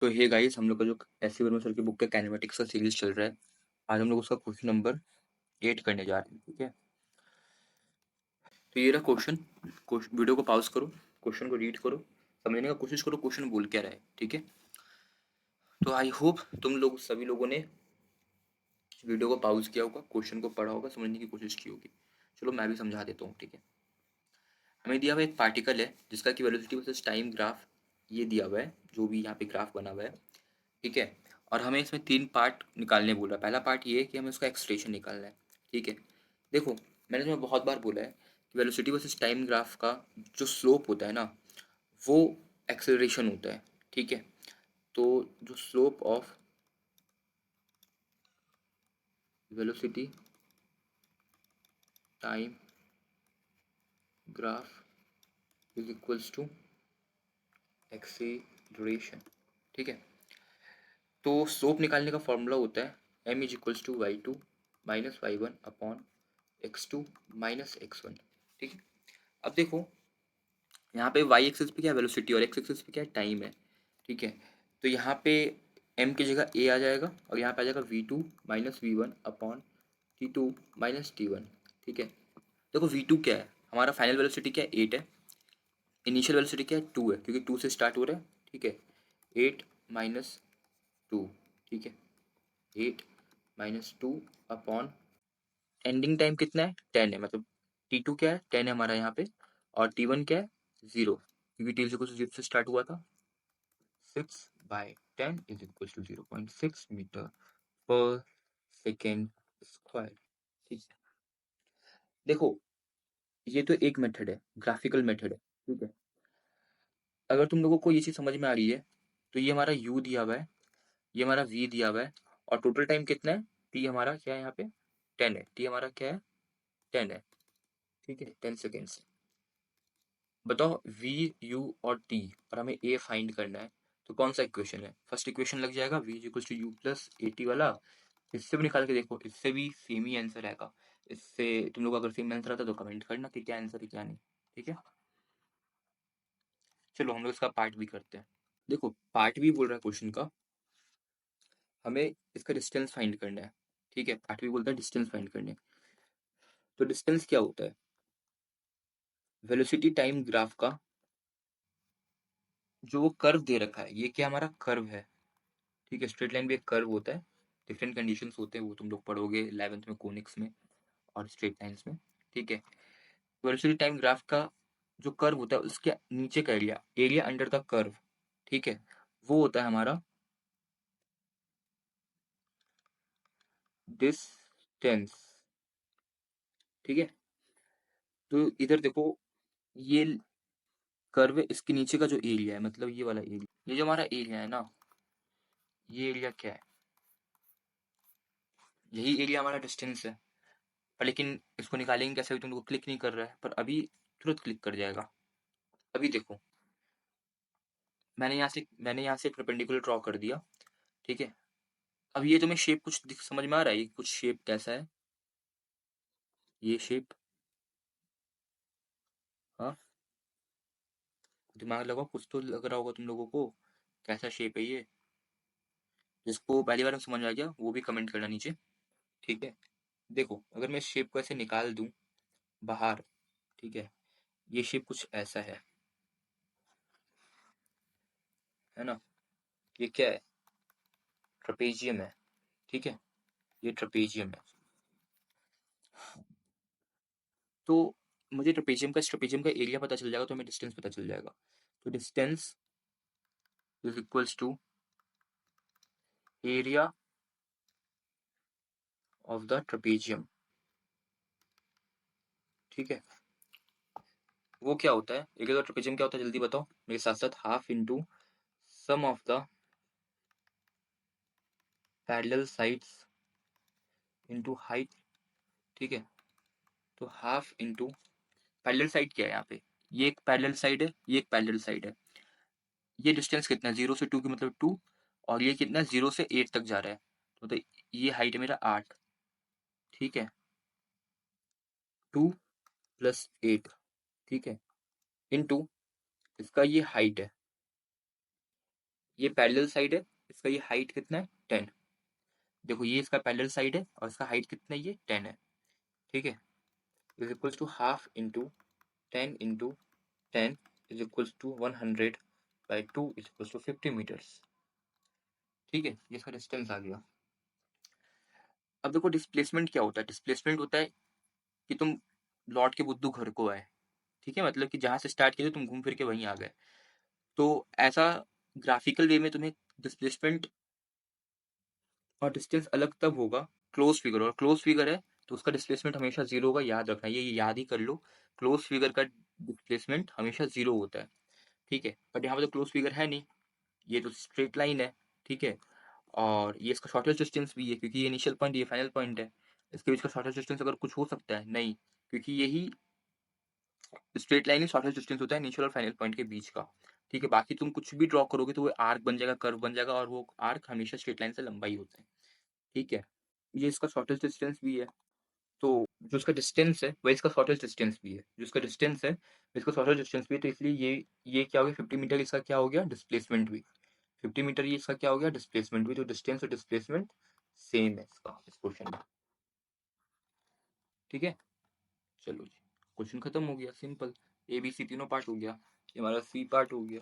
तो hey guys, हम लोग का जो एस वर्मा सर की बुक का काइनेमेटिक्स का सीरीज चल रहा है। आज हम लोग उसका क्वेश्चन नंबर 8 करने जा रहे हैं। ठीक है, तो ये रहा क्वेश्चन। वीडियो को पॉज करो, क्वेश्चन को रीड करो, समझने का कोशिश करो क्वेश्चन बोल क्या रहा है। ठीक है, तो आई होप तुम लोग सभी लोगों ने वीडियो को पॉज किया होगा, क्वेश्चन को पढ़ा होगा, समझने की कोशिश की होगी। चलो मैं भी समझा देता हूँ। ठीक है, हमें दिया हुआ एक पार्टिकल है जिसका कि वेलोसिटी वर्सेस टाइम ग्राफ ये दिया हुआ है, जो भी यहाँ पे ग्राफ बना हुआ है। ठीक है, और हमें इसमें 3 पार्ट निकालने बोला है। पहला पार्ट ये है कि हमें उसका एक्सलेरेशन निकालना है। ठीक है, देखो मैंने तुम्हें बहुत बार बोला है कि वेलोसिटी वर्सेस टाइम ग्राफ का जो स्लोप होता है ना, वो एक्सेलरेशन होता है। ठीक है, तो जो slope of velocity time graph is equals to acceleration. ठीक है, तो स्लोप निकालने का फॉर्मूला होता है m is equals to y two minus y one upon x two minus x one. ठीक है, अब देखो यहाँ पे वाई एक्सिस पे क्या वेलोसिटी और एक्स एक्सिस पे क्या टाइम है। ठीक है, तो यहाँ पे m की जगह a आ जाएगा और यहाँ पे आ जाएगा v2 minus v one upon t2 minus t1। ठीक है, देखो v2 क्या है, हमारा फाइनल वेलोसिटी क्या है 8 है, इनिशियल वेलोसिटी क्या है 2 है क्योंकि 2 से स्टार्ट हो रहा है। ठीक है, 8 माइनस 2। ठीक है, 8 माइनस 2 अपॉन एंडिंग टाइम कितना है 10 है, मतलब t2 क्या है 10 है हमारा यहाँ पे, और t1 क्या है 0 क्योंकि t को 0 से स्टार्ट हुआ था। 6/10 इज इक्वल टू 0.6 मीटर पर सेकेंड स्क्वायर। ठीक है, देखो ये तो एक मेथड है, ग्राफिकल मेथड है। ठीक है, अगर तुम लोगों को ये चीज समझ में आ रही है तो ये हमारा u दिया हुआ है, ये हमारा v दिया हुआ है, और टोटल टाइम कितना है t हमारा क्या है यहाँ पे 10 है, t हमारा क्या है 10 है। ठीक है, 10 सेकेंड्स। बताओ v u और t, और हमें a फाइंड करना है, तो कौन सा इक्वेशन है। फर्स्ट इक्वेशन लग जाएगा v equal to u plus a t वाला। इससे भी निकाल के देखो, इससे भी सेम ही आंसर आएगा। इससे तुम लोग अगर सेम आंसर आता तो कमेंट करना कि क्या आंसर है क्या नहीं। ठीक है, चलो हम लोग इसका पार्ट भी करते हैं। देखो पार्ट भी बोल रहा है क्वेश्चन का, हमें इसका डिस्टेंस फाइंड करना है। ठीक है, पार्ट भी बोलता है डिस्टेंस फाइंड करने। तो डिस्टेंस क्या होता है, वेलोसिटी टाइम ग्राफ का जो वो कर्व दे रखा है, ये क्या हमारा कर्व है। ठीक है, स्ट्रेट लाइन भी एक कर्व होता है, डिफरेंट कंडीशंस होते हैं, वो तुम लोग पढ़ोगे 11th में कोनिक्स में और स्ट्रेट लाइंस में। ठीक है, वेलोसिटी टाइम ग्राफ का जो कर्व होता है उसके नीचे का area, area under the curve, ठीक है, वो होता है हमारा डिस्टेंस। ठीक है, तो इधर देखो ये कर्व है, इसके नीचे का जो एरिया है, मतलब ये वाला एरिया, ये जो हमारा एरिया है ना, ये एरिया क्या है, यही एरिया हमारा डिस्टेंस है। पर लेकिन इसको निकालेंगे कैसे, अभी तुमको क्लिक नहीं कर रहा है, पर अभी तुरंत क्लिक कर जाएगा। अभी देखो मैंने यहाँ से एक परपेंडिकुलर ड्रॉ कर दिया। ठीक है, अब ये तुम्हें शेप कुछ समझ में आ रहा है, ये कुछ शेप कैसा है, ये शेप। हाँ, दिमाग लगाओ, कुछ तो लग रहा होगा तुम लोगों को, कैसा शेप है ये। जिसको पहली बार में समझ में आ गया वो भी कमेंट करना नीचे। ठीक है, देखो अगर मैं शेप को ऐसे निकाल दूं बाहर, ठीक है, ये शेप कुछ ऐसा है ना, ये क्या है, ट्रपेजियम है। ठीक है, ये ट्रपेजियम है। तो मुझे ट्रपेजियम का एरिया पता चल जाएगा तो हमें डिस्टेंस पता चल जाएगा। तो distance is equals to area of the trapezium. ठीक है, वो क्या होता है, एरिया ऑफ ट्रपेजियम क्या होता है, जल्दी बताओ मेरे साथ साथ। Half into sum of the parallel sides into height. ठीक है, तो हाफ इंटू पैरेलल साइड क्या है यहाँ पे, ये एक पैरेलल साइड है, ये एक पैरेलल साइड है। ये डिस्टेंस कितना है 0 से 2 की मतलब 2, और ये कितना 0 से 8 तक जा रहा है, तो ये हाइट है मेरा 8। ठीक है, 2 प्लस 8। ठीक है, इनटू इसका ये हाइट है, ये पैरेलल साइड है, इसका ये हाइट कितना है 10। देखो ये इसका पैरेलल साइड है और इसका हाइट कितना है, ये 10 है, ठीक है। Is equals to half into 10 into 10 is equals to 100 by 2 is equals to 50 metres, ठीक है। ये इसका डिस्टेंस आ गया। अब देखो डिस्प्लेसमेंट क्या होता है, डिस्प्लेसमेंट होता है कि तुम लौट के बुद्धू घर को आए, ठीक है, मतलब कि जहां से स्टार्ट किए थे तुम घूम फिर के वहीं आ गए। तो ऐसा ग्राफिकल वे में तुम्हें डिस्प्लेसमेंट और डिस्टेंस अलग तब होगा क्लोज फिगर, और क्लोज फिगर है तो उसका डिस्प्लेसमेंट हमेशा जीरो होगा, याद रखना, ये याद ही कर लो। क्लोज फिगर का डिस्प्लेसमेंट हमेशा जीरो होता है, ठीक है। बट यहाँ पर तो क्लोज फिगर है नहीं, ये तो स्ट्रेट लाइन है, ठीक है। और ये इसका शॉर्टेस्ट डिस्टेंस भी है क्योंकि ये इनिशियल पॉइंट, ये फाइनल पॉइंट है। इसके बीच का शॉर्टेस्ट डिस्टेंस अगर कुछ हो सकता है, नहीं, क्योंकि यही स्ट्रेट लाइन ही शॉर्टेस्ट डिस्टेंस होता है इनिशियल और फाइनल पॉइंट के बीच का, ठीक है। बाकी तुम कुछ भी ड्रॉ करोगे तो वो आर्क बन जाएगा, कर्व बन जाएगा, और वो आर्क हमेशा स्ट्रेट लाइन से लंबा ही होता है, ठीक है। ये इसका शॉर्टेस्ट डिस्टेंस भी है, तो जो इसका डिस्टेंस है वही इसका शॉर्टेस्ट डिस्टेंस भी है, जो इसका डिस्टेंस है इसका शॉर्टेस्ट डिस्टेंस भी है, तो इसलिए ये क्या हो गया 50 मीटर, इसका क्या हो गया डिस्प्लेसमेंट भी 50 मीटर, ये इसका क्या हो गया डिस्प्लेसमेंट भी। तो डिस्टेंस और डिस्प्लेसमेंट सेम है इसका इस क्वेश्चन में, ठीक है। चलो जी, क्वेश्चन खत्म हो गया, सिंपल। ए बी सी तीनों पार्ट हो गया, ये हमारा सी पार्ट हो गया।